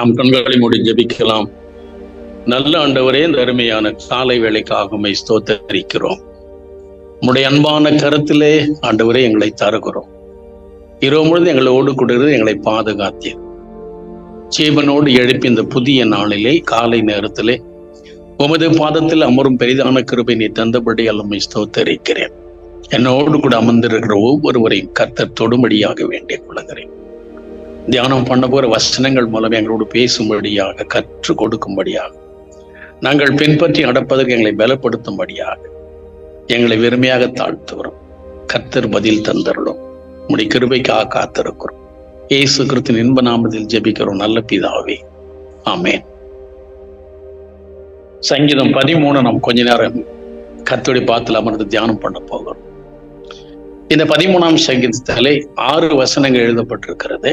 நாம் கண்களை மூடி ஜெபிக்கலாம். நல்ல ஆண்டவரே, இந்த அருமையான காலை வேளைக்காக உம்மை ஸ்தோத்தரிக்கிறோம். உம்முடைய அன்பான கருத்திலே ஆண்டவரே எங்களை தருகிறோம். இரவு முழுது எங்களோடு கூட எங்களை பாதுகாத்தீர். ஜீவனோடு எழுப்பி இந்த புதிய நாளிலே காலை நேரத்திலே உமது பாதத்தில் அமரும் பெரிதான கிருபை நீ தந்தபடி உம்மை ஸ்தோத்தரிக்கிறேன். என்னோடு கூட அமர்ந்திருக்கிற ஒவ்வொருவரையும் கர்த்தர் தொடும்படியாக வேண்டிக் கொள்கிறேன். தியானம் பண்ண போகிற வசனங்கள் மூலம் எங்களோடு பேசும்படியாக, கற்றுக் கொடுக்கும்படியாக, நாங்கள் பின்பற்றி நடப்பதற்கு எங்களை பலப்படுத்தும்படியாக எங்களை வெறுமையாக தாழ்த்துகிறோம். கர்த்தர் பதில் தந்தருளும். உம்முடைய கிருபைக்காக காத்திருக்கிறோம். இயேசு கிறிஸ்துவின் இன்ப நாமத்தில் ஜெபிக்கிறோம் நல்ல பிதாவே, ஆமென். சங்கீதம் 13 நாம் கொஞ்ச நேரம் கர்த்தருடைய பாதத்தில் அமர்ந்து தியானம் பண்ண போகிறோம். இந்த 13ஆம் சங்கீதத்திலே 6 வசனங்கள் எழுதப்பட்டிருக்கிறது.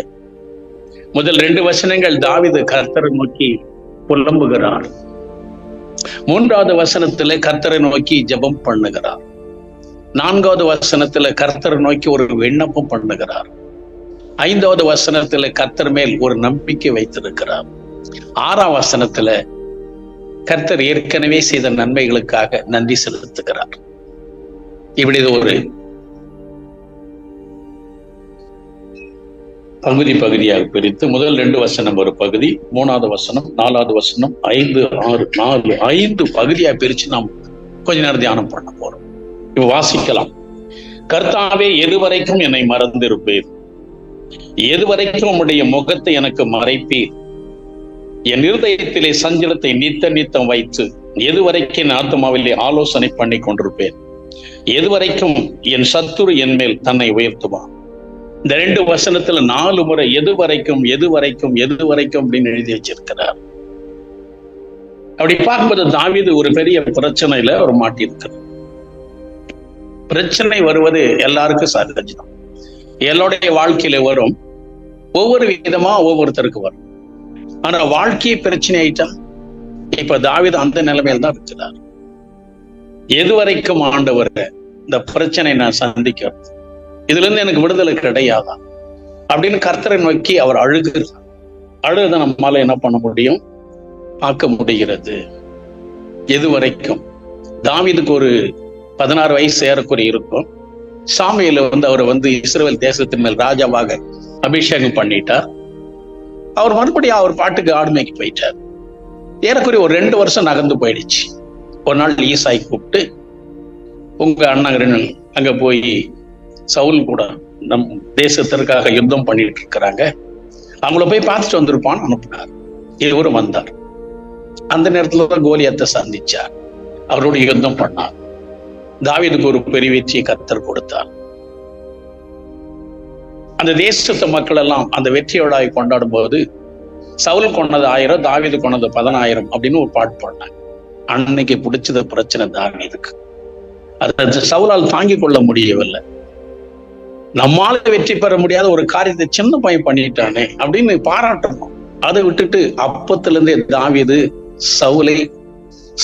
முதல் 2 வசனங்கள் தாவீது கர்த்தரை நோக்கி புலம்புகிறார். 3வது வசனத்துல கர்த்தரை நோக்கி ஜெபம் பண்ணுகிறார். 4வது வசனத்துல கர்த்தரை நோக்கி ஒரு விண்ணப்பம் பண்ணுகிறார். 5வது வசனத்துல கர்த்தர் மேல் ஒரு நம்பிக்கை வைத்திருக்கிறார். 6ஆம் வசனத்துல கர்த்தர் ஏற்கனவே செய்த நன்மைகளுக்காக நன்றி செலுத்துகிறார். இப்படி ஒரு பகுதியாக பிரித்து முதல் 2 வசனம் ஒரு பகுதி, 3வது வசனம், 4வது வசனம், 5, 6, 5 பகுதியா பிரிச்சு நாம் கொஞ்ச நேரம் தியானம் பண்ண போறோம். இப்ப வாசிக்கலாம். கர்த்தாவே, எதுவரைக்கும் என்னை மறந்திருப்பீர்? எதுவரைக்கும் உம்முடைய முகத்தை எனக்கு மறைப்பீர்? என் இருதயத்திலே சஞ்சலத்தை நித்தம் வைத்து எதுவரைக்கும் என் ஆத்மாவிலே ஆலோசனை பண்ணி கொண்டிருப்பேன்? எதுவரைக்கும் என் சத்துரு என் மேல் தன்னை உயர்த்துவான்? இந்த 2 வசனத்துல 4 முறை எதுவரைக்கும் அப்படின்னு எழுதி வச்சிருக்கிறார். அப்படி பார்க்கும்போது தாவீது ஒரு பெரிய பிரச்சனையில ஒரு மாட்டியிருக்கிறார். பிரச்சனை வருவது எல்லாருக்கும் சகஜம். எல்லாருடைய வாழ்க்கையில வரும். ஒவ்வொரு விதமா ஒவ்வொருத்தருக்கு வரும். ஆனா வாழ்க்கையை பிரச்சனை ஆயிட்டா இப்ப தாவீது அந்த நிலைமையில தான் இருக்கிறார். எதுவரைக்கும் ஆண்டவர் இந்த பிரச்சனை நான் சந்திக்கிறேன், இதுல இருந்து எனக்கு விடுதலை கிடையாதா அப்படின்னு கர்த்தரை நோக்கி அவர் அழுகுதான் நம்மால என்ன பண்ண முடியும், பார்க்க முடிகிறது. எதுவரைக்கும் தாவீதுக்கு ஒரு 16 வயசு ஏறக்குறைய இருக்கும். சாமுவேல் அவர் இஸ்ரவேல் தேசத்தின் மேல் ராஜாவாக அபிஷேகம் பண்ணிட்டார். அவர் மறுபடியும் அவர் பாட்டுக்கு ஆடுமைக்கு போயிட்டார். ஏறக்குறைய ஒரு 2 வருஷம் நகர்ந்து போயிடுச்சு. ஒரு நாள் ஈசாய் கூப்பிட்டு, உங்க அண்ணன் அங்க போய் சவுல் கூட நம் தேசத்திற்காக யுத்தம் பண்ணிட்டு இருக்கிறாங்க, அவங்கள போய் பார்த்துட்டு வந்திருப்பான்னு அனுப்பினார். இவரும் வந்தார். அந்த நேரத்துல தான் கோலியாத்தை சந்திச்சார். அவரோட யுத்தம் பண்ணார். தாவீதுக்கு ஒரு பெரிய வெற்றியை கர்த்தர் கொடுத்தார். அந்த தேசத்து மக்கள் எல்லாம் அந்த வெற்றியோட கொண்டாடும் போது சவுல் கொண்டது 1000, தாவீது கொண்டது 10000 அப்படின்னு ஒரு பாட்டு பாடினாங்க. அன்னைக்கு பிடிச்சது பிரச்சனை தாவீதுக்கு. அது சவுலால் தாங்கிக் கொள்ள முடியவில்லை. நம்மால வெற்றி பெற முடியாத ஒரு காரியத்தை சின்ன பையன் பண்ணிட்டானே அப்படின்னு பாராட்டணும். அதை விட்டுட்டு அப்பத்துல இருந்தே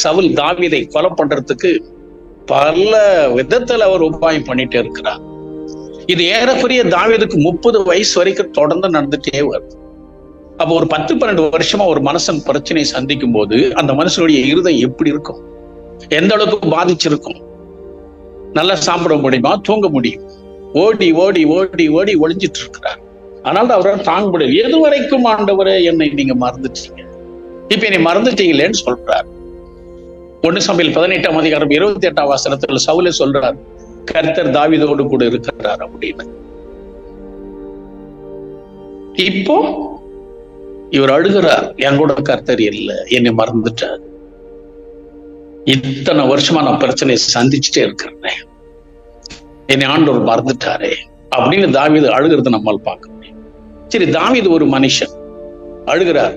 சவுல் தாவீதை கொலை பண்றதுக்கு பல விதத்துல அவர் உபாயம் பண்ணிட்டே இருக்கிறார். இது ஏறக்குறைய தாவீதுக்கு 30 வயசு வரைக்கும் தொடர்ந்து நடந்துட்டே வருது. அப்போ ஒரு 10-12 வருஷமா ஒரு மனுஷன் பிரச்சனையை சந்திக்கும் போது அந்த மனுஷனுடைய இருதயம் எப்படி இருக்கும், எந்த அளவுக்கு பாதிச்சிருக்கும்? நல்லா சாப்பிட முடியுமா, தூங்க முடியும்? ஓடி ஓடி ஓடி ஓடி ஒளிஞ்சிட்டு இருக்கிறார். ஆனால் அவரால் தாங்க முடியல. எது வரைக்கும் ஆண்டவரே என்னை நீங்க மறந்துட்டீங்க, இப்ப என்னை மறந்துட்டீங்களேன்னு சொல்றார். 1 சாமுவேல் 18ஆம் அதிகாரம் 28ஆம் வசனத்துல சவுலே சொல்றார், கர்த்தர் தாவீதோடு கூட இருக்கிறார் அப்படின்னு. இப்போ இவர் அழுகிறார், என் கூட கர்த்தர் இல்லை, என்னை மறந்துட்டார். இத்தனை வருஷமா நான் பிரச்சனையை சந்திச்சுட்டே இருக்கிறேன், என்னை ஆண்டவர் மறந்துட்டாரே அப்படின்னு தாவீது அழுகிறது நம்மால் பார்க்க முடியும். சரி, தாவீது ஒரு மனுஷன் அழுகிறார்.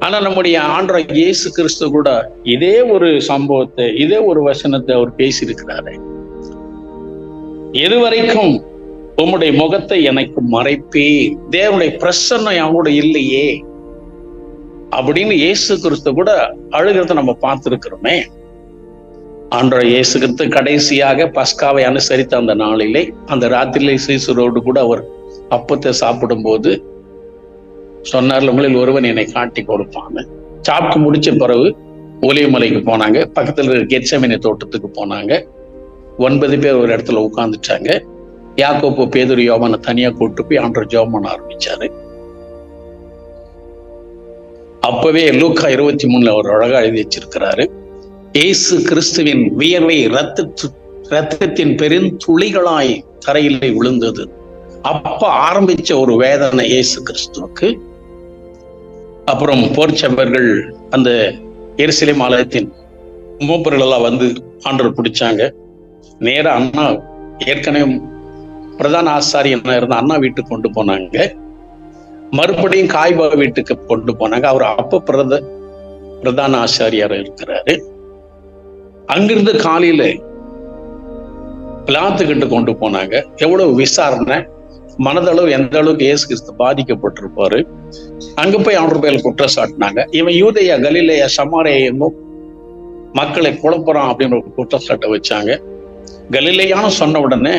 ஆனா நம்முடைய ஆண்டவர் இயேசு கிறிஸ்து கூட இதே ஒரு சம்பவத்தை, இதே ஒரு வசனத்தை அவர் பேசியிருக்கிறாரு. எதுவரைக்கும் உம்முடைய முகத்தை எனக்கு மறைப்பே, தேவனுடைய பிரசன்னம் என் கூட இல்லையே அப்படின்னு இயேசு கிறிஸ்து கூட அழுகிறத நம்ம பார்த்திருக்கிறோமே. ஆண்டவர் இயேசு கிறிஸ்து கடைசியாக பஸ்காவை அனுசரித்த அந்த நாளிலே, அந்த ராத்திரியிலே சீசரோடு கூட அவர் அப்பத்தை சாப்பிடும் போது சொன்னார்ல, உங்களில் ஒருவன் என்னை காட்டி கொடுப்பான்னு. சாப்பிட்டு முடிச்ச பிறகு ஒலிவமலைக்கு போனாங்க. பக்கத்துல இருக்க கெத்செமனே தோட்டத்துக்கு போனாங்க. 9 பேர் ஒரு இடத்துல உட்கார்ந்துட்டாங்க. யாக்கோப்பு, பேதுரு, யோவானை தனியா கூட்டு போய் ஆண்டவர் ஜெபம் பண்ண ஆரம்பிச்சாரு. அப்பவே லூக்கா 23 அவர் அழகா எழுதி வச்சிருக்கிறாரு. இயேசு கிறிஸ்துவின் வியர்வை ரத்தத்தின் பெருந்துளிகளாய் தரையிலே விழுந்தது. அப்ப ஆரம்பிச்ச ஒரு வேதனை இயேசு கிறிஸ்துவுக்கு. அப்புறம் போர்ச்சவர்கள் அந்த எருசலேம் ஆலயத்தின் மூப்பர்கள் எல்லாம் வந்து ஆண்டவர் பிடிச்சாங்க. நேரா அண்ணா, ஏற்கனவே பிரதான ஆசாரியனா இருந்த அண்ணா வீட்டுக்கு கொண்டு போனாங்க. மறுபடியும் காய்பா வீட்டுக்கு கொண்டு போனாங்க. அவர் அப்ப பிரதான ஆசாரியார் இருக்கிறாரு. அங்கிருந்து காலையில பிலாத்துக்கிட்ட கொண்டு போனாங்க. எவ்வளவு விசாரணை, மனதளவு எந்த அளவுக்கு இயேசு கிறிஸ்து பாதிக்கப்பட்டிருப்பாரு. அங்க போய் ஆண்டவர் பேர்ல குற்றம் சாட்டினாங்க. இவன் யூதேயா, கலிலேயா, சமாரியா மக்களை குழப்பறான் அப்படின்னு ஒரு குற்றச்சாட்டை வச்சாங்க. கலிலேயான்னு சொன்ன உடனே,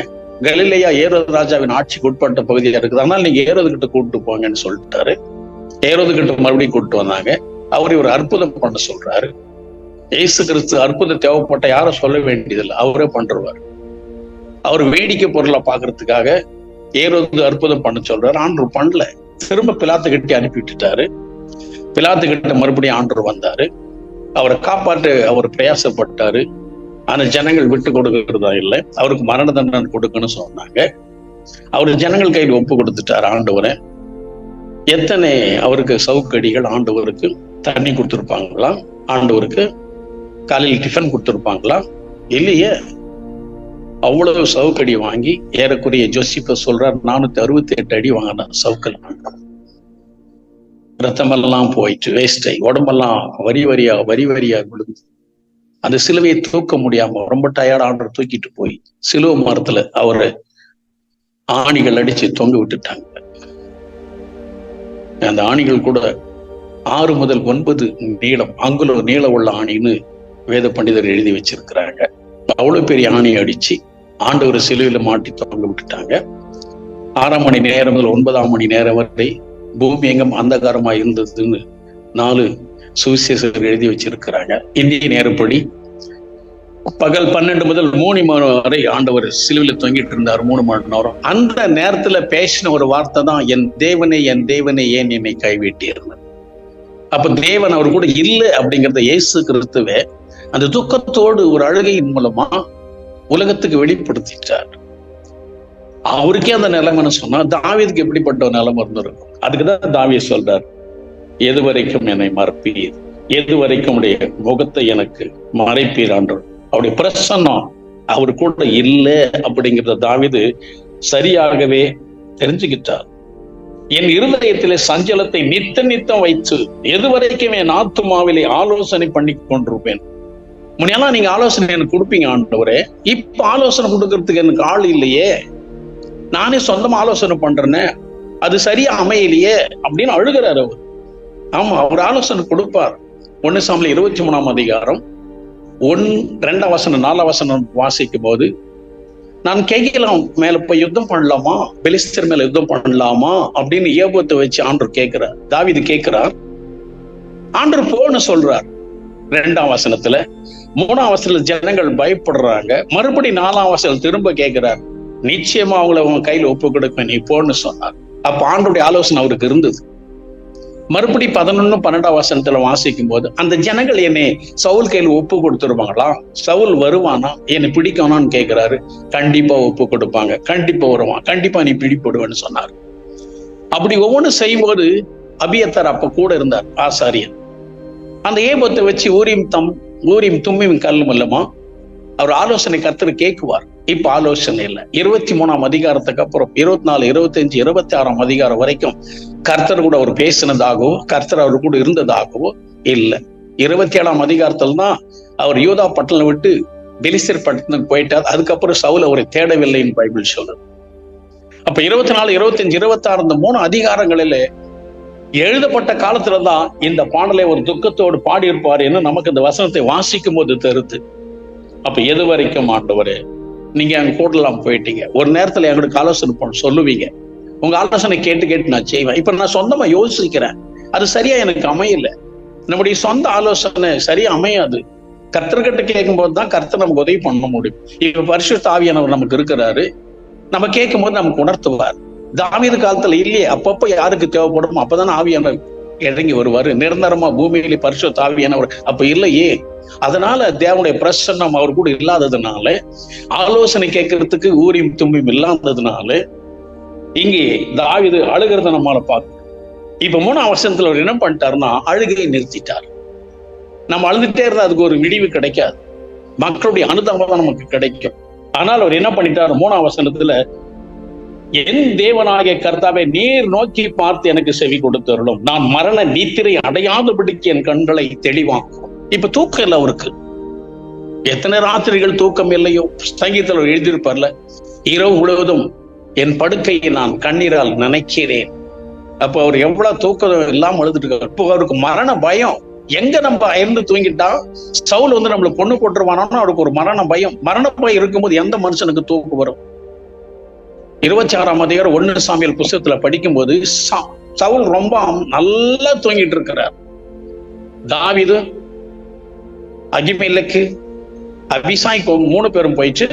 கலிலேயா ஏரோது ராஜாவின் ஆட்சிக்கு உட்பட்ட பகுதியா இருக்குது, அதனால நீங்க ஏரோது கிட்ட கூப்பிட்டு போங்கன்னு சொல்லிட்டாரு. ஏரோது கிட்ட மறுபடியும் கூப்பிட்டு வந்தாங்க. அவரை ஒரு அற்புதம் பண்ண சொல்றாரு. இயேசு கிறிஸ்து அற்புதம் தேவைப்பட்ட யாரும் சொல்ல வேண்டியதில்லை, அவரே பண்றாரு. அவர் வேடிக்கை பொருளை பாக்குறதுக்காக ஏரோது அற்புதம் பண்ண சொல்றாரு. ஆண்டவர் பண்ணல. திரும்ப பிலாத்து கட்டி அனுப்பி விட்டுட்டாரு. பிலாத்து கிட்ட மறுபடியும் ஆண்டவர் வந்தாரு. அவரை காப்பாற்ற அவர் பிரயாசப்பட்டாரு. ஆனா ஜனங்கள் விட்டு கொடுக்கறதா இல்லை. அவருக்கு மரண தண்டனை கொடுக்கணும்னு சொன்னாங்க. அவரு ஜனங்கள் கையில் ஒப்பு கொடுத்துட்டாரு ஆண்டவரை. எத்தனை அவருக்கு சவுக்கடிகள், ஆண்டவருக்கு தண்ணி கொடுத்துருப்பாங்களா, ஆண்டவருக்கு காலையில் டிஃபன் கொடுத்துருப்பாங்களா, இல்லையே. அவ்வளவு சவுக்கடி வாங்கி, ஏறக்குறைய ஜோசிப்ப சொல்றார் 468 அடி வாங்கினார் சவுக்கல். ரத்தமெல்லாம் போயிட்டு வேஸ்ட் ஆகி உடம்பெல்லாம் வரி வரியா விழுந்து அந்த சிலுவையை தூக்க முடியாம ரொம்ப டயர்ட் ஆண்டவர் தூக்கிட்டு போய் சிலுவை மரத்துல அவரை ஆணிகள் அடிச்சு தொங்க விட்டுட்டாங்க. அந்த ஆணிகள் கூட 6 முதல் 9 நீளம், அங்குல நீளம் உள்ள ஆணின்னு வேத பண்டிதர் எழுதி வச்சிருக்கிறாங்க. அவ்வளவு பெரிய ஆணியை அடிச்சு ஆண்டவர் சிலுவையில மாட்டி தொங்க விட்டுட்டாங்க. 6ஆம் மணி நேரம் முதல் 9ஆம் மணி நேரம் வரை பூமி எங்கும் அந்தகாரமா இருந்ததுன்னு 4 சுவிசேஷர் எழுதி வச்சிருக்கிறாங்க. இந்திய நேரப்படி பகல் 12 முதல் 3 மணி வரை ஆண்டவர் சிலுவையில தொங்கிட்டு இருந்தார், 3 மணி நேரம். அந்த நேரத்துல பேசின ஒரு வார்த்தை தான், என் தேவனே ஏன் என்னை கைவிட்டீர்னு. அப்ப தேவன் அவர் கூட இல்லை அப்படிங்கிறத இயேசு கிறிஸ்துவே அந்த துக்கத்தோடு ஒரு அழுகையின் மூலமா உலகத்துக்கு வெளிப்படுத்திட்டார். அவருக்கே அந்த நிலைமைன்னு சொன்னா தாவீதுக்கு எப்படிப்பட்ட ஒரு நிலைமை இருந்திருக்கும். அதுக்குதான் தாவீது சொல்றார், எது வரைக்கும் என்னை மறைப்பீர், எது வரைக்கும் உடைய முகத்தை எனக்கு மறைப்பீர் ஆண்டவர். அவருடைய பிரசன்னம் அவர் கூட இல்லை அப்படிங்கிறத தாவீது சரியாகவே தெரிஞ்சுக்கிட்டார். என் இருதயத்திலே சஞ்சலத்தை நித்தம் வைத்து எது வரைக்கும் என் ஆத்துமாவிலே ஆலோசனை பண்ணி கொண்டிருப்பேன். முன்னெல்லாம் நீங்க ஆலோசனை எனக்கு கொடுப்பீங்க ஆண்டவரே, இப்ப ஆலோசனை கொடுக்கறதுக்கு எனக்கு ஆள் இல்லையே, நானே சொந்தமா ஆலோசனை பண்றேன்னு, அது சரியா அமையலையே அப்படின்னு அழுகிறார் அவர். ஆமா, அவர் ஆலோசனை கொடுப்பார். 1 சாமுவேல் 23ஆம் அதிகாரம் 2ஆம் வசனம் 4ஆம் வசனம் வாசிக்கும் போது, நான் கேட்கலாம் மேல போய் யுத்தம் பண்ணலாமா, பெலிஸ்தர் மேல யுத்தம் பண்ணலாமா அப்படின்னு ஏபத்தை வச்சு ஆண்டவர் கேட்கிறார். தாவீது கேட்கிறார், ஆண்டவர் போன்னு சொல்றார் 2ஆம் வசனத்துல. 3ஆம் வசனத்துல ஜனங்கள் பயப்படுறாங்க. மறுபடியும் 4ஆம் வசனம் திரும்ப கேட்கிறார், நிச்சயமா அவங்களை உங்க கையில ஒப்பு கொடுப்பேன், நீ போன்னு சொன்னார். அப்ப ஆண்டவருடைய ஆலோசனை அவருக்கு இருந்தது. மறுபடி 11, 12ஆம் வசனத்துல வாசிக்கும் போது, அந்த ஜனங்கள் என்னை சவுல் கையில ஒப்பு கொடுத்துருவாங்களா, சவுல் வருவானா, என்னை பிடிக்கணும்னு கேட்கிறாரு. கண்டிப்பா ஒப்பு கொடுப்பாங்க, கண்டிப்பா வருவான், கண்டிப்பா நீ பிடிப்படுவேன்னு சொன்னார். அப்படி ஒவ்வொன்றும் செய்யும் போது அபியத்தார் அப்ப கூட இருந்தார், ஆசாரியன். அந்த ஏபத்தை வச்சு ஊரியும் தும்மியும் கல்லும் இல்லமா அவர் ஆலோசனை கர்த்தர் கேட்குவார். இப்ப ஆலோசனை இல்லை. 23ஆம் அதிகாரத்துக்கு அப்புறம் 24, 25, 26ஆம் அதிகாரம் வரைக்கும் கர்த்தர் கூட அவர் பேசினதாகவோ கர்த்தர் அவர் கூட இருந்ததாகவோ இல்லை. 27ஆம் அதிகாரத்துல தான் அவர் யூதா பட்டணம் விட்டு பெலிஸ்தர் பட்டணத்துக்கு போயிட்டார். அதுக்கப்புறம் சவுல் அவரை தேடவில்லைன்னு பைபிள் சொல்லுது. அப்ப 24, 25, 26 இந்த 3 அதிகாரங்களில எழுதப்பட்ட காலத்துலதான் இந்த பாடலை ஒரு துக்கத்தோடு பாடியிருப்பார் என்று நமக்கு இந்த வசனத்தை வாசிக்கும் போது தருது. அப்ப எது வரைக்கும் ஆண்டவரே, நீங்க அங்க கூடலாம் போயிட்டீங்க, ஒரு நேரத்துல எங்களுக்கு ஆலோசனை சொல்லுவீங்க, உங்க ஆலோசனை கேட்டு கேட்டு நான் செய்வேன். இப்ப நான் சொந்தமா யோசிக்கிறேன், அது சரியா எனக்கு அமையல. நம்முடைய சொந்த ஆலோசனை சரியா அமையாது. கர்த்தர்கிட்ட கேட்கும் போதுதான் கர்த்தர் நமக்கு உதவி பண்ண முடியும். இப்ப பரிசுத்த ஆவியானவர் நமக்கு இருக்கிறாரு, நம்ம கேட்கும் போது நமக்கு உணர்த்துவார். தாவீது காலத்துல இல்லையே, அப்பப்ப யாருக்கு தேவைப்படும் அப்பதான் ஆவியானவர் இறங்கி வருவாரு. நிரந்தரமா பூமியிலே பரிசுத்த ஆவியானவர் அப்ப இல்லையே. அதனால தேவனுடைய பிரசன்னம் அவர் கூட இல்லாததுனால, ஆலோசனை கேட்கறதுக்கு ஊரியும் தும்பியும் இல்லாததுனால இங்கே தாவீது அழுகிறத நம்மால பார்க்கணும். இப்ப 3ஆம் வசனத்துல அவர் என்ன பண்ணிட்டாருன்னா, அழுகையை நிறுத்திட்டார். நம்ம அழுதுட்டே இருந்தா அதுக்கு ஒரு விடிவு கிடைக்காது, மக்களுடைய அனுதாபம் தான் நமக்கு கிடைக்கும். ஆனால் அவர் என்ன பண்ணிட்டார், 3ஆம் வசனத்துல, என் தேவனாகிய கர்த்தாவை நீர் நோக்கி பார்த்து எனக்கு செவி கொடுத்தருளும், நான் மரண நித்திரை அடையாதபடிக்கு என் கண்களை தெளிவாக்கும். இப்ப தூக்கம் இல்லை அவருக்கு. எத்தனை ராத்திரிகள் தூக்கம் இல்லையோ, சங்கீதத்தில் எழுதியிருப்பார்ல, இரவு முழுவதும் என் படுக்கையை நான் கண்ணீரால் நினைக்கிறேன். அப்ப அவர் எவ்வளவு தூக்கம் இல்லாம எழுதிட்டு இருக்காரு. இப்போ அவருக்கு மரண பயம். எங்க நம்ம இருந்து தூங்கிட்டா சவுல் நம்மளை கொண்டு போட்டுருவானோன்னு அவருக்கு ஒரு மரண பயம். மரண பயம் இருக்கும்போது எந்த மனுஷனுக்கு தூக்கம் வரும்? 26ஆம் அதிகாரம் 1 சாமுவேல் புத்தகத்துல படிக்கும்போது சவுல் ரொம்ப நல்லா தூங்கிட்டு இருக்கிறார். தாவீது, அகிமெலேக்கு, அபிசாய் 3 பேரும் போயிட்டு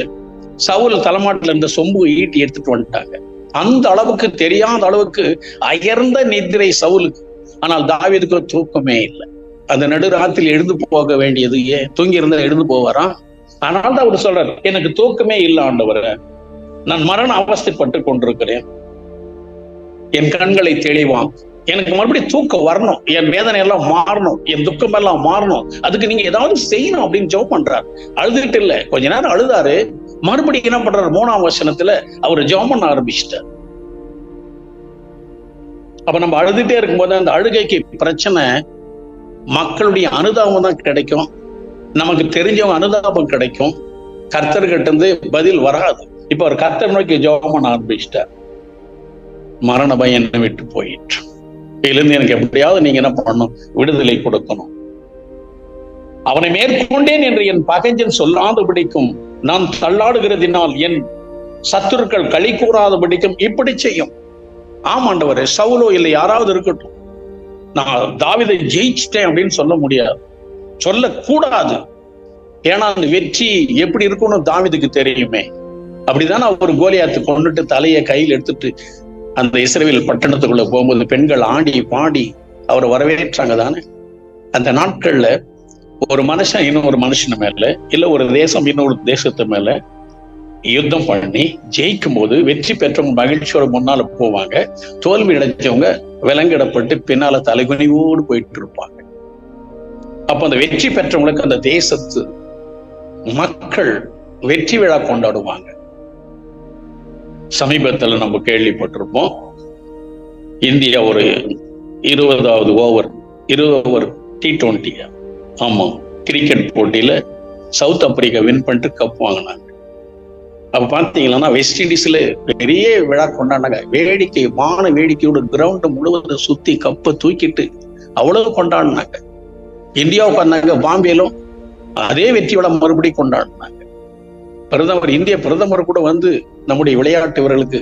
சவுல் தலைமாட்டில இருந்த சொம்பு ஈட்டி எடுத்துட்டு வந்துட்டாங்க. அந்த அளவுக்கு தெரியாத அளவுக்கு அயர்ந்த நித்திரை சவுலுக்கு. ஆனால் தாவீதுக்கு தூக்கமே இல்லை. அந்த நடுராத்திரியில் எழுந்து போக வேண்டியது, ஏன் தூங்கி இருந்தா எழுந்து போவாரா? ஆனால் தான் அவர் சொல்றாரு, எனக்கு தூக்கமே இல்லை ஆண்டவரே, நான் மரண அவஸ்தைப்பட்டு கொண்டிருக்கிறேன், என் கண்களை தெளிவாம், எனக்கு மறுபடியும் தூக்கம் வரணும், என் வேதனை எல்லாம் மாறணும், என் துக்கம் எல்லாம் மாறணும், அதுக்கு நீங்க ஏதாவது செய்யணும் அப்படின்னு ஜெபம் பண்றாரு. அழுதுகிட்டு இல்லை, கொஞ்ச நேரம் அழுதாரு, மறுபடியும் என்ன பண்றாரு, 3ஆம் வசனத்துல அவர் ஜெபம் பண்ண ஆரம்பிச்சிட்டார். அப்ப நம்ம அழுதுட்டே இருக்கும்போது அந்த அழுகைக்கு பிரச்சனை மக்களுடைய அனுதாபம் தான் கிடைக்கும், நமக்கு தெரிஞ்சவங்க அனுதாபம் கிடைக்கும், கர்த்தர்கிட்ட இருந்து பதில் வராது. இப்ப அவர் கர்த்தர் நோக்கி ஜெபம் பண்ண ஆரம்பிச்சிட்டார். மரண பயம் என்னை விட்டு போயிற்று. இருந்து எனக்கு எப்படியாவது நீங்க என்ன பண்ணணும், விடுதலை கொடுக்கணும். அவனை மேற்கொண்டேன் என்று என் பகைஞன் சொல்லாதபடிக்கும், நான் தள்ளாடுகிறதினால் என் சத்துருக்கள் களி கூறாதபடிக்கும் இப்படி செய்யும். ஆமாண்டவரே, சவுலோ இல்லை யாராவது இருக்கட்டும், நான் தாவீதை ஜெயிச்சிட்டேன் அப்படின்னு சொல்ல முடியாது, சொல்லக்கூடாது. ஏன்னா அந்த வெற்றி எப்படி இருக்கும்னு தாவீதுக்கு தெரியுமே. அப்படிதானே அவர் கோலியாத்து கொண்டுட்டு தலையை கையில் எடுத்துட்டு அந்த இஸ்ரவேல் பட்டணத்துக்குள்ள போகும்போது பெண்கள் ஆடி பாடி அவரை வரவேற்றாங்க தானே. அந்த நாட்கள்ல ஒரு மனுஷன் இன்னொரு மனுஷன் மேல, இல்ல ஒரு தேசம் இன்னொரு தேசத்து மேல யுத்தம் பண்ணி ஜெயிக்கும் போது வெற்றி பெற்றவங்க மகிழ்ச்சியோட முன்னால போவாங்க, தோல்வி அடைஞ்சவங்க விலங்கிடப்பட்டு பின்னால தலைகுனிவோடு போயிட்டு இருப்பாங்க. அப்ப அந்த வெற்றி பெற்றவங்களுக்கு அந்த தேசத்து மக்கள் வெற்றி விழா கொண்டாடுவாங்க. சமீபத்துல நம்ம கேள்விப்பட்டிருப்போம், இந்தியா ஒரு 20வது ஓவர் T20 ஆமா கிரிக்கெட் போட்டியில சவுத் ஆப்பிரிக்கா வின் பண்ணிட்டு கப் வாங்கினாங்க. அப்ப பாத்தீங்கன்னா வெஸ்ட் இண்டீஸ்ல பெரிய விழா கொண்டாடினாங்க. வேடிக்கை, வான வேடிக்கையோட கிரவுண்ட் முழுவதும் சுத்தி கப்பை தூக்கிட்டு அவ்வளவு கொண்டாடினாங்க. இந்தியாவுக்கு வந்தாங்க, பாம்பேலும் அதே வெற்றி விழா மறுபடியும் கொண்டாடினாங்க. இந்திய பிரதமர் கூட வந்து நம்முடைய விளையாட்டு வீரர்களுக்கு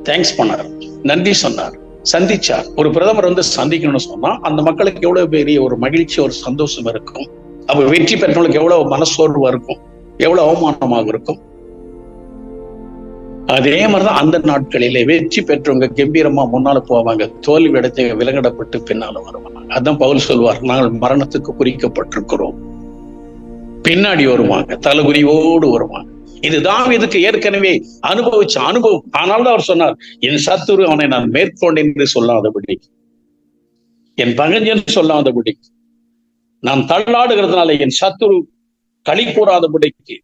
தேங்க்ஸ் பண்ணார், நன்றி சொன்னார், சந்திச்சார். ஒரு பிரதமர் வந்து சந்திக்கணும்னு சொன்னா அந்த மக்களுக்கு எவ்வளவு பெரிய ஒரு மகிழ்ச்சி, ஒரு சந்தோஷம் இருக்கும். அப்ப வெற்றி பெற்றவங்களுக்கு எவ்வளவு மனசோர்வா இருக்கும், எவ்வளவு அவமானமாக இருக்கும். அதே மாதிரிதான் அந்த நாட்களிலே வெற்றி பெற்றவங்க கம்பீரமா முன்னால போவாங்க, தோல்வி அடைத்த விலங்கிடப்பட்டு பின்னால வருவாங்க. அதான் பவுல் சொல்வார், நாங்கள் மரணத்துக்கு குறிக்கப்பட்டிருக்கிறோம். பின்னாடி வருவாங்க, தலைகுனிவோடு வருவாங்க. இதுதான் இதுக்கு ஏற்கனவே அனுபவிச்ச அனுபவம். ஆனால்தான் அவர் சொன்னார், என் சத்துரு அவனை நான் மேற்கொண்டேன் என்று சொல்லாதபடி, என் பகைஞன் சொல்லாதபடி, நான் தள்ளாடுகிறதுனால என் சத்துரு களி கூறாதபடிக்கு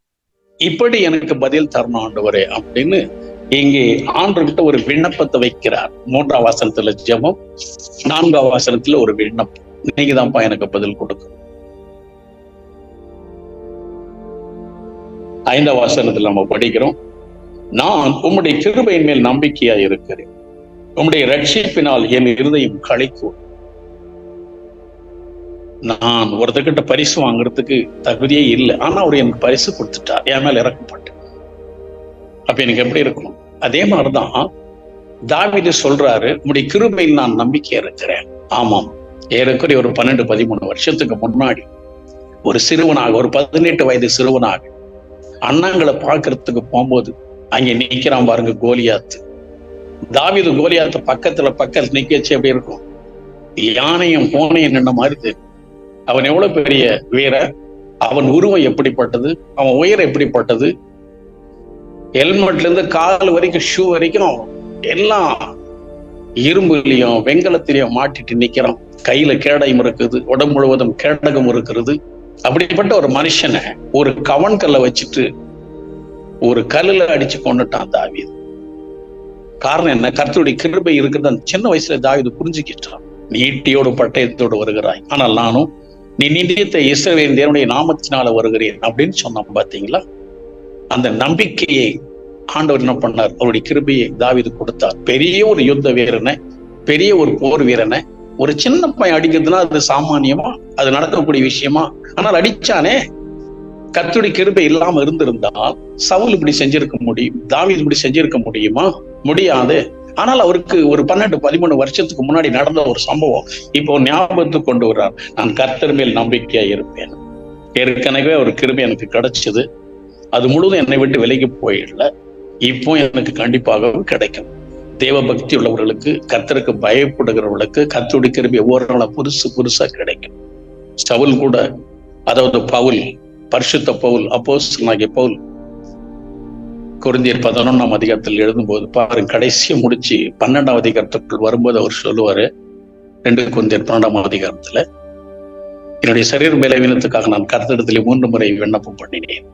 இப்படி எனக்கு பதில் தரணும் ஆண்டவரே அப்படின்னு இங்கே ஆண்டவர்கிட்ட ஒரு விண்ணப்பத்தை வைக்கிறார். 3ஆம் வசனத்துல ஜெபம், 4ஆம் வசனத்துல ஒரு விண்ணப்பம், நீங்க தான்ப்பா எனக்கு பதில் கொடுக்கணும். 5ஆம் வசனத்துல நம்ம படிக்கிறோம், நான் உம்முடைய கிருபையின் மேல் நம்பிக்கையா இருக்கிறேன், உம்முடைய ரட்சிப்பினால் என் இருதயம் களிக்கும். நான் ஒருத்தர்கிட்ட பரிசு வாங்குறதுக்கு தகுதியே இல்லை, ஆனா அவர் எனக்கு பரிசு கொடுத்துட்டார், என் மேல இறக்கப்பட்டு. அப்ப எனக்கு எப்படி இருக்கும்? அதே மாதிரிதான் தாவீது சொல்றாரு, உம்முடைய கிருபையில் நான் நம்பிக்கை இருக்கிறேன். ஆமாம், ஏறக்குறைய ஒரு 12-13 வருஷத்துக்கு முன்னாடி ஒரு சிறுவனாக, ஒரு 18 வயது சிறுவனாக அண்ணாங்களை பார்க்கறதுக்கு போகும்போது அங்க நிக்கிறான் பாருங்க கோலியாத்து. தாவீது கோலியாத்து பக்கத்துல நிக்கச்சு எப்படி இருக்கும், யானையும் பூனையும் நின்ன மாதிரி தெரியும். அவன் எவ்வளவு பெரிய வீரர், அவன் உருவம் எப்படிப்பட்டது, அவன் உயரம் எப்படிப்பட்டது, ஹெல்மெட்ல இருந்து கால் வரைக்கும் ஷூ வரைக்கும் எல்லாம் இரும்புலையும் வெங்கலத்திலையும் மாட்டிட்டு நிக்கிறான். கையில கேடயம் இருக்குது, உடம்பு முழுவதும் கேடகம் இருக்கிறது. அப்படிப்பட்ட ஒரு மனுஷனை ஒரு கவன்கல்ல வச்சுட்டு ஒரு கல்லுல அடிச்சு கொண்டுட்டான் தாவீது. காரணம் என்ன? கர்த்தருடைய கிருபை இருக்கிறது. அந்த சின்ன வயசுல தாவீது புரிஞ்சுக்கிட்டான். நீ ஈட்டியோடு பட்டயத்தோடு வருகிறாய், ஆனால் நானும் நீ நிதியத்தை இஸ்ரவேலின் தேவனுடைய நாமத்தினால வருகிறேன் அப்படின்னு சொன்னான். பாத்தீங்களா? அந்த நம்பிக்கையை ஆண்டவர் என்ன பண்ணார்? அவருடைய கிருபையை தாவீது கொடுத்தார். பெரிய ஒரு யுத்த வீரனை, பெரிய ஒரு போர் வீரனை ஒரு சின்ன பையன் அடிக்கிறதுனா அது சாமானியமா? அது நடக்கக்கூடிய விஷயமா? ஆனால் அடிச்சானே. கர்த்தருடைய கிருபை இல்லாம இருந்திருந்தால் சவுல் இப்படி செஞ்சிருக்க முடியும், தாவீது இப்படி செஞ்சிருக்க முடியுமா? முடியாது. ஆனால் அவருக்கு ஒரு 12-13 வருஷத்துக்கு முன்னாடி நடந்த ஒரு சம்பவம் இப்போ ஞாபகத்துக்கு கொண்டு வர்றார். நான் கர்த்தர் மேல் நம்பிக்கையா இருப்பேன். ஏற்கனவே ஒரு கிருபை எனக்கு கிடைச்சது, அது முழுவதும் என்னை விட்டு விலகி போயிடல, இப்போ எனக்கு கண்டிப்பாக கிடைக்கும். தேவ பக்தி உள்ளவர்களுக்கு, கர்த்தருக்கு பயப்படுகிறவர்களுக்கு கர்த்தருடைய கிருபை ஒவ்வொரு நாளும் புதுசா கிடைக்கும். சவுல் கூட, அதாவது பவுல், பரிசுத்த பவுல், அப்போஸ்தலனாகிய பவுல் கொரிந்தியர் 11ஆம் அதிகாரத்தில் எழுதும்போது பாருங்க, கடைசியை முடிச்சு 12ஆம் அதிகாரத்துக்குள் வரும்போது அவர் சொல்லுவாரு, 2 கொரிந்தியர் 12ஆம் அதிகாரத்துல, என்னுடைய சரீர பலவீனத்துக்காக நான் கர்த்தரிடத்திலே 3 முறை விண்ணப்பம் பண்ணினேன்.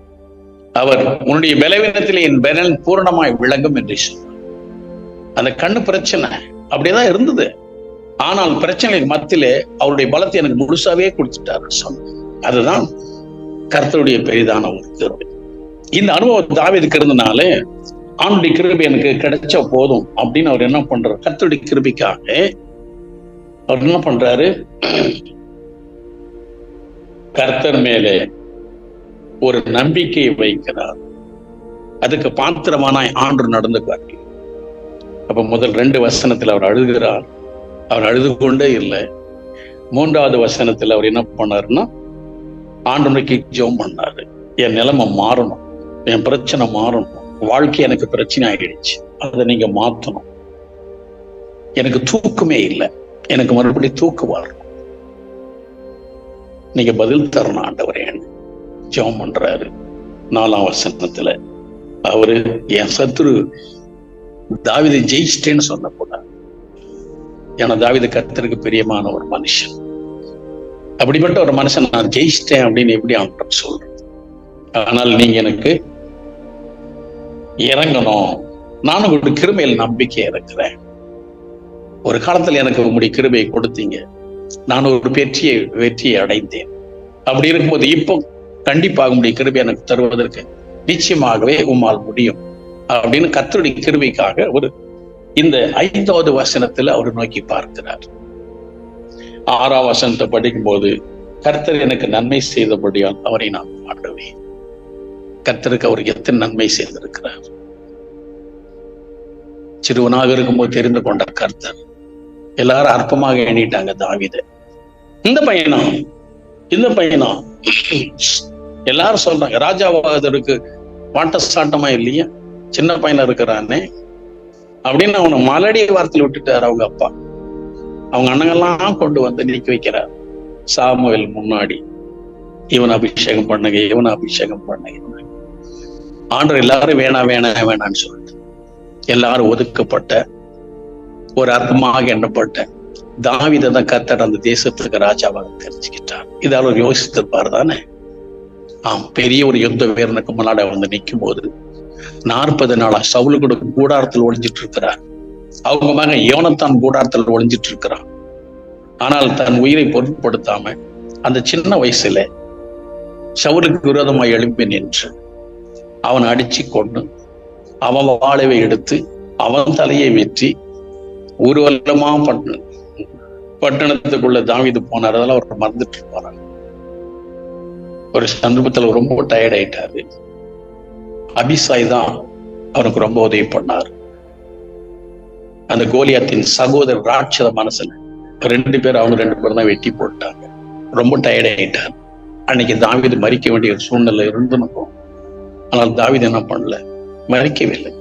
அவர் உன்னுடைய பலவீனத்திலே என் பலன் பூரணமாய் விளங்கும் என்று சொன்னார். அந்த கண்ணு பிரச்சனை அப்படியேதான் இருந்தது. ஆனால் பிரச்சனைக்கு மத்தியிலே அவருடைய பலத்தை எனக்கு முழுசாவே கொடுத்துட்டாரு சொன்ன. அதுதான் கர்த்தருடைய பெரிதான ஒரு கிருபை. இந்த அனுபவம் தாவீதுக்கு இருந்தனால ஆண்டுடைய கிருபை எனக்கு கிடைச்ச போதும் அப்படின்னு அவர் என்ன பண்றாரு? கர்த்தருடைய கிருபைக்காக அவர் என்ன பண்றாரு? கர்த்தர் மேலே ஒரு நம்பிக்கையை வைக்கிறார். அதுக்கு பாத்திரமான ஆண்டு நடந்து காட்டி. அப்ப முதல் 2 வசனத்துல அவர் அழுகிறார். அவர் அழுது கொண்டே இல்லை. 3வது வசனத்துல அவர் என்ன பண்ணாருன்னா, ஆண்டவருக்கு ஜெபம் பண்ணாரு. என் நிலைமை மாறணும், என் பிரச்சனை மாறணும், வாழ்க்கை எனக்கு பிரச்சனை ஆகிடுச்சு, அதை நீங்க மாத்தணும். எனக்கு தூக்கமே இல்லை, எனக்கு மறுபடியும் தூக்கம் வரணும், நீங்க பதில் தரணும் ஆண்டவரே. ஜெபம் பண்றாரு. 4ஆம் வசனத்துல அவரு என் சத்துரு தாவீதை ஜெயிச்சிட்டேன்னு சொன்ன போல. ஏன்னா தாவீது கர்த்தருக்கு பிரியமான ஒரு மனுஷன். அப்படிப்பட்ட ஒரு மனுஷன் நான் ஜெயிச்சிட்டேன் அப்படின்னு எப்படி ஆண்டவர் சொல்றேன்? ஆனால் நீங்க எனக்கு இறங்கணும், நானும் ஒரு கிருபையில் நம்பிக்கை இருக்கிறேன். ஒரு காலத்துல எனக்கு உங்களுடைய கிருபையை கொடுத்தீங்க, நான் ஒரு வெற்றியை அடைந்தேன். அப்படி இருக்கும்போது இப்போ கண்டிப்பாக உங்களுடைய கிருபை எனக்கு தருவதற்கு நிச்சயமாகவே உம்மால் முடியும் அப்படின்னு கர்த்தருடைய கிருபைக்காக ஒரு இந்த 5வது வசனத்துல அவர் நோக்கி பார்க்கிறார். 6ஆம் வசனத்தை படிக்கும் போது, கர்த்தர் எனக்கு நன்மை செய்தபடியால் அவரை நான் பாடுவேன். கர்த்தருக்கு அவர் எத்தனை நன்மை செய்திருக்கிறார். சிறுவனாக இருக்கும்போது தெரிந்து கொண்ட கர்த்தர் எல்லாரும் அற்பமாக எண்ணிட்டாங்க தாவீதை. இந்த பையனா எல்லாரும் சொல்றாங்க, ராஜாவாதருக்கு வாட்ட சாட்டமா இல்லையா, சின்ன பையனா இருக்கிறானே அப்படின்னு அவனை மலடிய வார்த்தையில் விட்டுட்டாரு அவங்க அப்பா. அவங்க அண்ணங்கெல்லாம் கொண்டு வந்து நிக்க வைக்கிறார் சாமுவேல் முன்னாடி. இவன் அபிஷேகம் பண்ணுங்க, இவனை அபிஷேகம் பண்ணுங்க. ஆண்டவர் எல்லாரும் வேணான்னு சொல்லிட்டு எல்லாரும் ஒதுக்கப்பட்ட ஒரு அற்பமாக எண்ணப்பட்ட தாவீதை தான் கர்த்தர் அந்த தேசத்துக்கு ராஜாவாக தெரிஞ்சுக்கிட்டார். இதால ஒரு யோசித்திருப்பார் தானே? பெரிய ஒரு யுத்த வீரனுக்கு முன்னாடி வந்து நிற்கும் போது 40 நாளா சவுலு கூட கூடாரத்தில் ஒளிஞ்சிட்டு இருக்கிறார். அவங்க மகன் யோனத்தான் கூடாரத்தில் ஒளிஞ்சிட்டு இருக்கிறான். ஆனால் தன் உயிரை பொருட்படுத்தாம அந்த சின்ன வயசுல சவுலுக்கு விரோதமாய் எழும்பி நின்று அவன் அடிச்சு கொண்டு அவன் வாழவை எடுத்து அவன் தலையை வெற்றி ஊர்வலமா பட்டணத்துக்குள்ள தாவீது போனார். அதெல்லாம் அவர் மறந்துட்டு இருப்பாரு. ஒரு சந்தர்ப்பத்துல ரொம்ப டயர்ட் ஆயிட்டாரு. அபிசாய் தான் அவனுக்கு ரொம்ப உதவி பண்ணார். அந்த கோலியாத்தின் சகோதரர் ராட்சத மனசுல 2 பேர், அவங்க 2 பேரும் தான் வெட்டி போட்டாங்க. ரொம்ப டயர்ட் ஆயிட்டார். அன்னைக்கு தாவீது மறிக்க வேண்டிய ஒரு சூழ்நிலை இருந்துனுக்கும். ஆனால் தாவீது என்ன பண்ணல, மறிக்கவே இல்லை.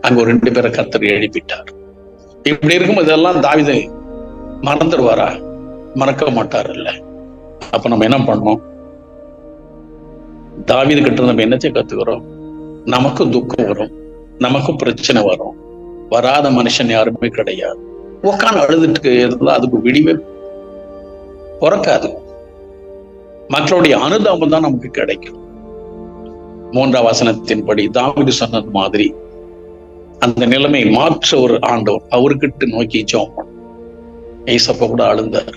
அங்க ஒரு 2 பேரை கர்த்தர் எழுப்பிட்டார். இப்படி இருக்கும் இதெல்லாம் தாவீது மறந்துடுவாரா? மறக்க மாட்டார் இல்ல. அப்ப நம்ம என்ன பண்ணோம்? தாவீது கிட்ட நம்ம என்னத்தை கத்துக்கிறோம்? நமக்கும் துக்கம் வரும், நமக்கும் பிரச்சனை வரும். வராத மனுஷன் யாருமே கிடையாது. உக்காந்து அழுதுட்டு இருந்தா அதுக்கு விடிவே பிறக்காது. மக்களுடைய அனுதாபம் தான் நமக்கு கிடைக்கும். 3ஆம் வசனத்தின்படி தாவீது சொன்னது மாதிரி அந்த நிலைமை மாற்ற ஒரு ஆண்டவர் அவர்கிட்ட நோக்கி ஜெபம் பண்ண. ஏசப்பா கூட அழுந்தார்.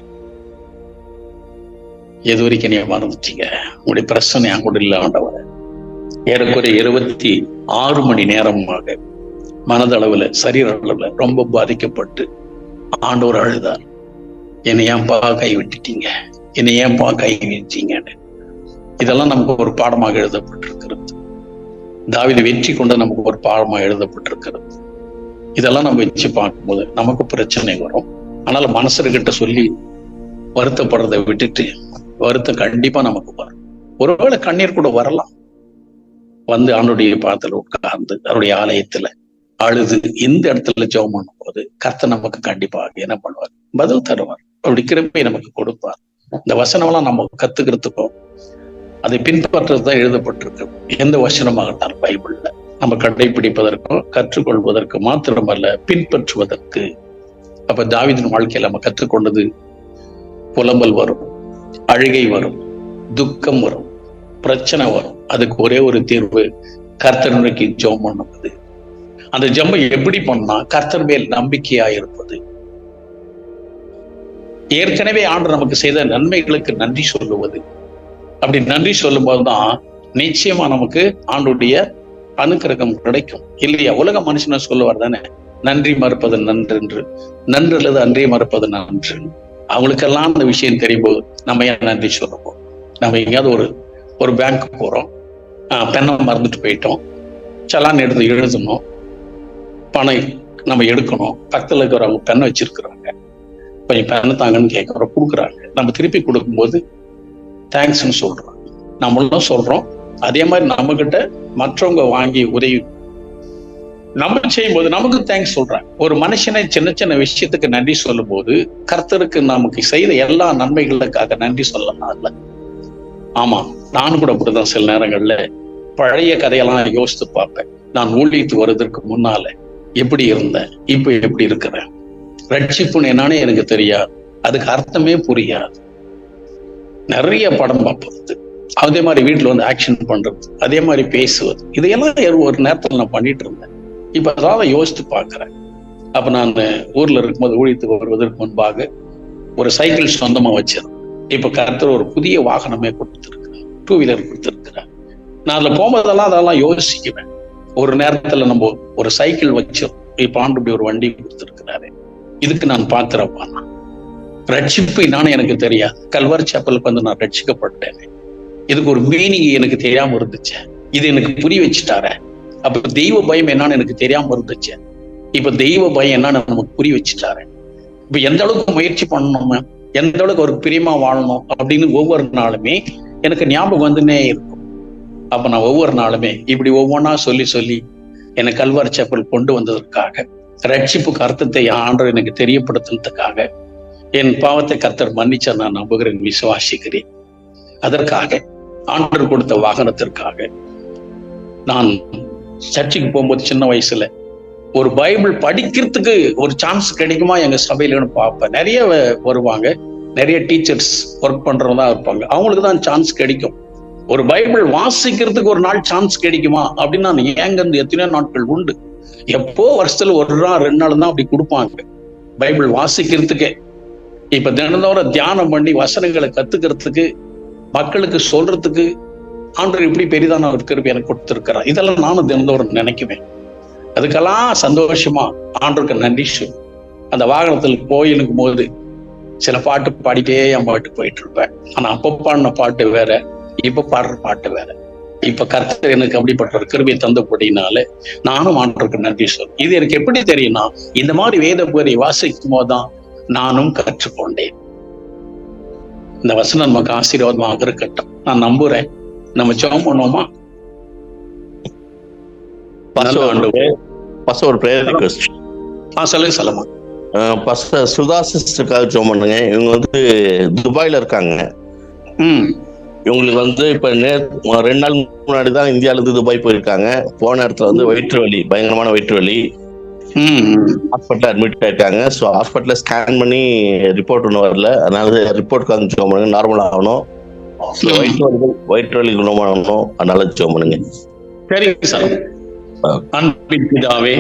எது வரைக்கும் நீ மறந்துட்டீங்க? உங்களுடைய பிரச்சனை என் கூட இல்லை ஆண்டவரை. ஏறக்குறைய 26 மணி நேரமாக மனதளவுல சரீர அளவுல ரொம்ப பாதிக்கப்பட்டு ஆண்டவர் அழுதார். என்னை ஏன்பா கை விட்டுட்டீங்க, என்னை ஏன்பா கை விட்டீங்கன்னு. இதெல்லாம் நமக்கு ஒரு பாடமாக எழுதப்பட்டிருக்கிறது. தாவீது வெற்றி கொண்டு நமக்கு ஒரு பாடமாக எழுதப்பட்டிருக்கிறது. இதெல்லாம் நம்ம வச்சு பார்க்கும்போது நமக்கு பிரச்சனை வரும். ஆனாலும் மனசர்கிட்ட சொல்லி வருத்தப்படுறதை விட்டுட்டு, வருத்தம் கண்டிப்பா நமக்கு வரும். ஒருவேளை கண்ணீர் கூட வரலாம். வந்து ஆண்டுடைய பாதத்துல உட்கார்ந்து அவருடைய ஆலயத்துல அழுது இந்த இடத்துல ஜெபம் பண்ணும் போது கர்த்தர் நமக்கு கண்டிப்பாக என்ன பண்ணுவார்? பதில் தருவார். அப்படி கிருபையை நமக்கு கொடுப்பார். இந்த வசனம்லாம் நம்ம கத்துக்கிறதுக்கும் அதை பின்பற்றதுதான் எழுதப்பட்டிருக்கு. எந்த வசனமாகட்டாலும் பைபிள்ல நம்ம கடைபிடிப்பதற்கும் கற்றுக்கொள்வதற்கு மாத்திரமல்ல, பின்பற்றுவதற்கு. அப்ப தாவீதின் வாழ்க்கையில நம்ம கற்றுக்கொண்டது, புலம்பல் வரும், அழுகை வரும், துக்கம் வரும், பிரச்சனை வரும். அதுக்கு ஒரே ஒரு தீர்வு, கர்த்தர் நோக்கி ஜெபம் பண்ணுவது. அந்த ஜெபம் எப்படி பண்ணா? கர்த்தர் மேல் நம்பிக்கையா இருப்பது. ஏற்கனவே ஆண்டு நமக்கு செய்த நன்மைகளுக்கு நன்றி சொல்லுவது. அப்படி நன்றி சொல்லும் போதுதான் நிச்சயமா நமக்கு ஆண்டுடைய அனுக்கிரகம் கிடைக்கும் இல்லையா? உலக மனுஷனை சொல்லுவார் தானே, நன்றி மறுப்பது நன்றென்று, நன்று அல்லது அன்றே மறுப்பது நன்று. அவங்களுக்கெல்லாம் அந்த விஷயம் தெரியும் போது நம்ம ஏன் நன்றி சொல்லுவோம்? நம்ம எங்கேயாவது ஒரு பேங்க் போறோம், பெண்ணை மறந்துட்டு போயிட்டோம், சலான் எடுத்து எழுதணும், பணம் நம்ம எடுக்கணும், பக்கத்துல இருக்கிறவங்க பெண்ணை வச்சிருக்கிறாங்க, கொஞ்சம் பெண்ணை தாங்கன்னு கேட்கிறோம், கொடுக்குறாங்க. நம்ம திருப்பி கொடுக்கும்போது தேங்க்ஸ்ன்னு சொல்றோம், நம்மளும் சொல்றோம். அதே மாதிரி நம்ம கிட்ட மற்றவங்க வாங்கி உதவி நம்ம செய்யும் போது நமக்கு தேங்க்ஸ் சொல்றாங்க. ஒரு மனுஷனை சின்ன சின்ன விஷயத்துக்கு நன்றி சொல்லும் போது கர்த்தருக்கு நமக்கு செய்த எல்லா நன்மைகளுக்காக நன்றி சொல்லலாம் இல்ல? ஆமா, நானும் கூட அப்படிதான் சில நேரங்கள்ல பழைய கதையெல்லாம் யோசித்து பார்ப்பேன். நான் ஊழியத்து வருவதற்கு முன்னால எப்படி இருந்தேன், இப்ப எப்படி இருக்கிறேன். ரட்சிப்புன்னு என்னன்னு எனக்கு தெரியாது, அதுக்கு அர்த்தமே புரியாது. நிறைய படம் பார்ப்பது, அதே மாதிரி வீட்டுல வந்து ஆக்ஷன் பண்றது, அதே மாதிரி பேசுவது, இதையெல்லாம் ஒரு நேரத்துல நான் பண்ணிட்டு இருந்தேன். இப்ப அதாவது யோசித்து பார்க்கிறேன். அப்ப நான் ஊர்ல இருக்கும்போது ஊழியத்துக்கு வருவதற்கு முன்பாக ஒரு சைக்கிள் சொந்தமா வச்சிருந்தேன். இப்ப கர்த்தர் ஒரு புதிய வாகனமே கொடுத்திருக்கிறேன், 2 வீலர் கொடுத்திருக்கிறேன். நான் அதுல போகும்போதெல்லாம் அதெல்லாம் யோசிக்குவேன். ஒரு நேரத்துல நம்ம ஒரு சைக்கிள் வச்சிருக்கோம், இப்ப ஆண்டு ஒரு வண்டி கொடுத்திருக்கிறாரு, இதுக்கு நான் பாத்திரப்பானா? ரட்சிப்பு என்னன்னு எனக்கு தெரியாது. கல்வாரி சாப்பலுக்கு வந்து நான் ரட்சிக்கப்பட்டேன். இதுக்கு ஒரு மீனிங் எனக்கு தெரியாம இருந்துச்சு, இது எனக்கு புரிய வச்சுட்டார. அப்ப தெய்வ பயம் என்னன்னு எனக்கு தெரியாம இருந்துச்சு, இப்ப தெய்வ பயம் என்னன்னு நமக்கு புரிய வச்சுட்டாரு. இப்ப எந்த அளவுக்கு முயற்சி பண்ணணும், எந்த அளவுக்கு ஒரு பிரியமா வாழணும் அப்படின்னு ஒவ்வொரு நாளுமே எனக்கு ஞாபகம் வந்துனே இருக்கும். அப்ப நான் ஒவ்வொரு நாளுமே இப்படி ஒவ்வொன்றா சொல்லி சொல்லி என்னை கல்வாரி சாப்பல் கொண்டு வந்ததற்காக, ரட்சிப்புக்கு அர்த்தத்தை ஆண்டவர் எனக்கு தெரியப்படுத்துறதுக்காக, என் பாவத்தை கர்த்தர் மன்னிச்ச நான் நம்புகிறேன், விசுவாசிக்கிறேன். அதற்காக ஆண்டவர் கொடுத்த வாகனத்திற்காக நான் சர்ச்சுக்கு போகும்போது சின்ன வயசுல ஒரு பைபிள் படிக்கிறதுக்கு ஒரு சான்ஸ் கிடைக்குமா எங்க சபையிலன்னு பார்ப்பேன். நிறைய வருவாங்க, நிறைய டீச்சர்ஸ் ஒர்க் பண்றவங்க தான் இருப்பாங்க, அவங்களுக்கு தான் சான்ஸ் கிடைக்கும். ஒரு பைபிள் வாசிக்கிறதுக்கு ஒரு நாள் சான்ஸ் கிடைக்குமா அப்படின்னு நான் ஏங்கந்து எத்தனையோ நாட்கள் உண்டு. எப்போ வருஷத்துல 1 நாள் 2 நாள் தான் அப்படி கொடுப்பாங்க பைபிள் வாசிக்கிறதுக்கே. இப்ப தினந்தோறும் தியானம் பண்ணி வசனங்களை கத்துக்கிறதுக்கு, மக்களுக்கு சொல்றதுக்கு ஆண்டவர் இப்படி பெரிதான ஒரு கிருபை எனக்கு கொடுத்திருக்கிறார். இதெல்லாம் நானும் தினந்தோறும் நினைக்குவேன். அதுக்கெல்லாம் சந்தோஷமா ஆண்டவருக்கு நன்றி சொல்லு. அந்த வாகனத்தில் போயிருக்கும் போது சில பாட்டு பாடிட்டே என் பாட்டு போயிட்டு இருப்பேன். ஆனா அப்ப பாடின பாட்டு வேற, இப்ப பாடுற பாட்டு வேற. இப்ப கர்த்தர் எனக்கு அப்படிப்பட்ட ஒரு கிருபை தந்தபடினால நானும் ஆண்டவருக்கு நன்றி சொல்றேன். இது எனக்கு எப்படி தெரியும்னா, இந்த மாதிரி வேத பகுதியை வாசிக்கும் போதுதான் நானும் கற்றுக்கொண்டேன். இந்த வசனம் நமக்கு ஆசீர்வாதமாக இருக்கட்டும், நான் நம்புறேன். நம்ம ஜெபம் பண்ணுவோமா? ஒரு பிரேயர் ரிக்வெஸ்ட். சொல்லுமா. சுதா சிஸ்டருக்காக ஜெபம் பண்ணுங்க. இவங்க வந்து துபாயில இருக்காங்க. இவங்களுக்கு இப்ப 2 நாள் முன்னாடிதான் இந்தியால இருந்து துபாய் போயிருக்காங்க. போன இடத்துல வயிற்று வலி, பயங்கரமான வயிற்று வலி, ஹாஸ்பிட்டல் அட்மிட் ஆயிருக்காங்க. ஸோ ஹாஸ்பிட்டல்ல ஸ்கேன் பண்ணி ரிப்போர்ட் ஒன்றும் வரல. அதனால ரிப்போர்ட் ஜெபம் பண்ணுங்க, நார்மல் ஆகணும். வயிற்று வலி குணமாகணும். அதனால ஜெபம் பண்ணுங்க. சரிங்க சார். அன்பின் பிதாவே,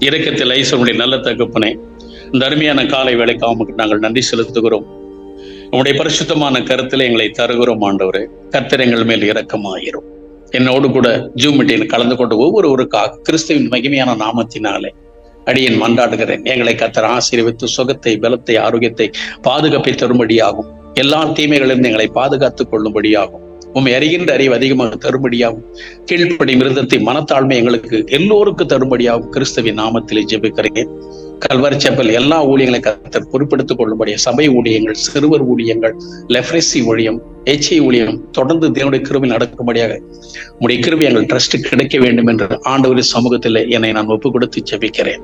இரக்கத்தில் ஐஸ்வருடைய நல்ல தகப்பனே, இந்த அருமையான காலை வேளைக்கு அவங்களுக்கு நாங்கள் நன்றி செலுத்துகிறோம். உங்களுடைய பரிசுத்தமான கருத்துல எங்களை தருகிறோம் ஆண்டவரே. கர்த்தர் எங்கள் மேல் இரக்கமாயிரும். என்னோடு கூட ஜூம் மீட்டில் கலந்து கொண்டு ஒவ்வொருவருக்காக கிறிஸ்துவின் மகிமையான நாமத்தினாலே அடியேன் மன்றாடுகிறேன். எங்களை கர்த்தர் ஆசீர்வதித்து சுகத்தை, பலத்தை, ஆரோக்கியத்தை, பாதுகாப்பை தரும்படியாகும். எல்லா தீமைகளிலிருந்து எங்களை பாதுகாத்துக் கொள்ளும்படியாகும். உண்மை அறிகின்ற அறிவு அதிகமாக தரும்படியாகும். கீழ்ப்படி மிருதத்தை, மனத்தாழ்மை எங்களுக்கு எல்லோருக்கும் தரும்படியாகும். கிறிஸ்துவின் நாமத்திலே ஜெபிக்கிறேன். கல்வாரி சேப்பல் எல்லா ஊழியங்களை கர்த்தர் பொறுப்பெடுத்துக் கொள்ளும்படியா, சபை ஊழியங்கள், சிறுவர் ஊழியங்கள், லெஃப்ரெசி ஊழியம், HI ஊழியம் தொடர்ந்து தேவனுடைய கிருபையில் நடக்கும்படியாக உங்களுடைய கிருபை எங்கள் ட்ரஸ்ட் கிடைக்க வேண்டும் என்று ஆண்டவரின் சமூகத்தில் என்னை நான் ஒப்பு கொடுத்து ஜெபிக்கிறேன்.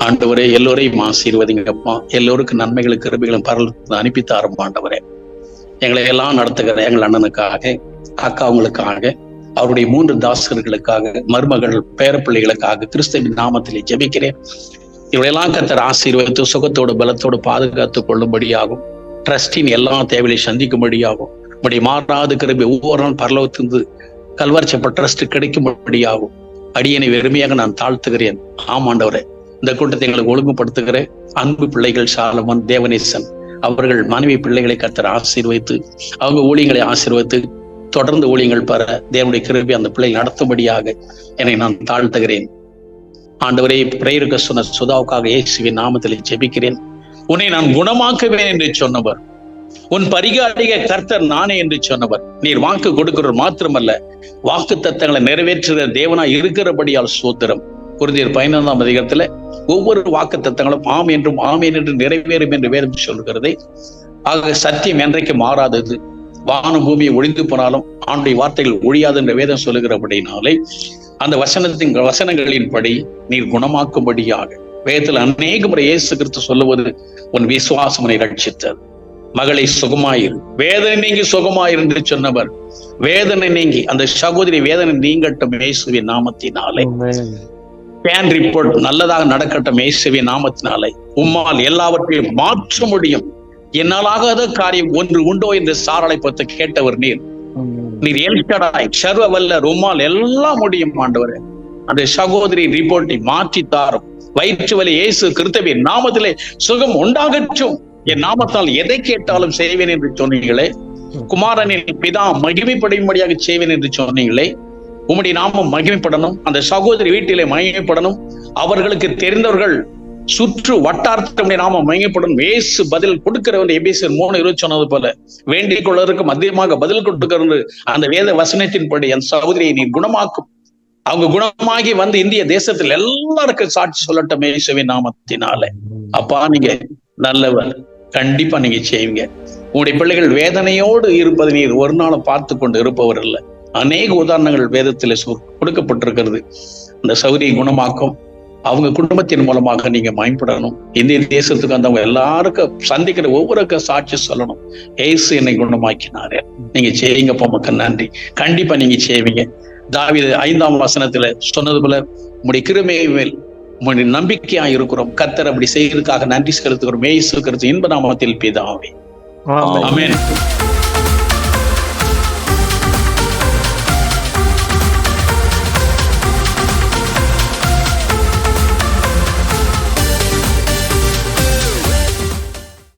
ஆண்டவரே, எல்லோரையும் ஆசீர்வதிங்கப்பா. எல்லோருக்கும் நன்மைகளும் கிருபைகளும் பரலோகத்தில் அனுப்பி தாரும் ஆண்டவரே. எங்களை எல்லாம் நடத்துகிற எங்கள் அண்ணனுக்காக, அக்காவுங்களுக்காக, அவருடைய 3 தாசர்களுக்காக, மருமகள், பேரப்பிள்ளைகளுக்காக கிறிஸ்துவின் நாமத்திலே ஜெபிக்கிறேன். இவளையெல்லாம் கர்த்தர் ஆசீர்வதித்து சுகத்தோடு பலத்தோடு பாதுகாத்துக் கொள்ளும்படியாகும். ட்ரஸ்டின் எல்லா தேவையை சந்திக்கும்படியாகும். உடைய மாறாத கிருபை ஒவ்வொரு நாள் பரலோகத்திலிருந்து கல்வாரி சேப்பல் ட்ரஸ்ட் கிடைக்கும்படியாகும். அடியனை வெறுமையாக நான் தாழ்த்துகிறேன். ஆமாண்டவரே, இந்த கூட்டத்தை எங்களுக்கு ஒழுங்குபடுத்துகிற அன்பு பிள்ளைகள் சாலமன், தேவநேசன் அவர்கள் மனைவி பிள்ளைகளை கர்த்தர் ஆசீர்வதித்து அவங்க ஊழியங்களை ஆசீர்வதித்து தொடர்ந்து ஊழியங்கள் பெற தேவனுடைய கிருபை அந்த பிள்ளை நடத்தும்படியாக என்னை நான் தாழ்த்துகிறேன். ஆண்டவரே, பிரேயருக்கு சொன்ன சுதாவுக்காக இயேசுவின் நாமத்தில் ஜெபிக்கிறேன். உன்னை நான் குணமாக்குவேன் என்று சொன்னவர், உன் பரிகாரிக கர்த்தர் நானே என்று சொன்னவர், நீர் வாக்கு கொடுக்கிறவர் மாத்திரமல்ல, வாக்கு தத்தங்களை நிறைவேற்றுகிற தேவனாய் இருக்கிறபடியால் சோத்திரம். குருந்தியர் 15ஆம் அதிகாரத்துல ஒவ்வொரு வாக்கு தத்தங்களும் ஆம் என்றும் ஆமேன் என்று நிறைவேறும் என்று வேதம் சொல்கிறதே. ஆக சத்தியம் என்றைக்கு மாறாதது. வானம் பூமியை ஒழிந்து போனாலும் ஆண்டுடைய வார்த்தைகள் ஒழியாது என்ற வேதம் சொல்லுகிறபடினாலே அந்த வசனங்களின்படி நீர் குணமாக்கும்படியாக வேதத்தில் அநேக முறை இயேசு கிறிஸ்து சொல்லுவது, உன் விசுவாசமனை ரட்சித்தது, மகளை சுகமாயிரு, வேதனை நீங்கி சுகமாயிரு என்று சொன்னவர், வேதனை நீங்கி அந்த சகோதரி வேதனை நீங்கட்டும் இயேசுவின் நாமத்தினாலே. ஸ்கேன் ரிப்போர்ட் நல்லதாக நடக்கட்டும் இயேசுவின் நாமத்தினாலே. உம்மால் எல்லாவற்றையும் மாற்ற முடியும், என்னாலாகாத காரியம் ஒன்று உண்டோ என்று சாரலை பார்த்து கேட்டவர் நீர். நீர் எல்கடாய், சர்வ வல்லர், உம்மால் எல்லாம் முடியும் ஆண்டவரே. அந்த சகோதரி ரிப்போர்ட்டை மாற்றி தாரும். வயிற்று வலி இயேசு கிறிஸ்துவின் நாமத்திலே சுகம் உண்டாகட்டும். என் நாமத்தால் எதை கேட்டாலும் செய்வேன் என்று சொன்னீங்களே. குமாரனின் பிதா மகிமைப்படும்படியாக செய்வேன் என்று சொன்னீங்களே. உம்முடைய நாமம் மகிமைப்படணும், அந்த சகோதரி வீட்டிலே மகிமைப்படணும், அவர்களுக்கு தெரிந்தவர்கள் சுற்று வட்டாரத்தினுடைய நாமம் மகிமைப்படணும். இயேசு பதில் கொடுக்கிறவன் எபேசியர் 3:20 சொன்னது போல வேண்டிக் கொள்வதற்கு அதிகமாக பதில் கொடுக்கிறது. அந்த வேத வசனத்தின்படி அந்த சகோதரியை நீ குணமாக்கும். அவங்க குணமாகி வந்து இந்திய தேசத்தில் எல்லாருக்கும் சாட்சி சொல்லட்டும் இயேசுவின் நாமத்தினால. அப்பா, நீங்க நல்லவர், கண்டிப்பா நீங்க செய்வீங்க. உங்களுடைய பிள்ளைகள் வேதனையோடு இருப்பதை நீர் ஒரு நாளும் பார்த்து கொண்டு இருப்பவர் இல்லை. அநேக உதாரணங்கள் வேதத்தில் கொடுக்கப்பட்டிருக்கிறது. அந்த சகோதரியை குணமாக்கும். அவங்க குடும்பத்தின் மூலமாக நீங்க மயப்படணும். இந்திய தேசத்துக்கு அந்த எல்லாருக்கும் சந்திக்கிற ஒவ்வொருக்கும் சாட்சி சொல்லணும், ஏசு என்னை குணமாக்கினாரு. நீங்க செய்யுங்கப்பா, மக்கள் நன்றி. கண்டிப்பா நீங்க செய்வீங்க. தாவீது 5ஆம் வசனத்துல சொன்னது போல உங்களுடைய கிருபையை மேல் உங்களுடைய நம்பிக்கையா இருக்கிறோம். கர்த்தர் அப்படி செய்யறதுக்காக நன்றி செலுத்துகிறோம். இயேசு கிறிஸ்து இன்ப நாமத்தில் பிதாவே, ஆமென்.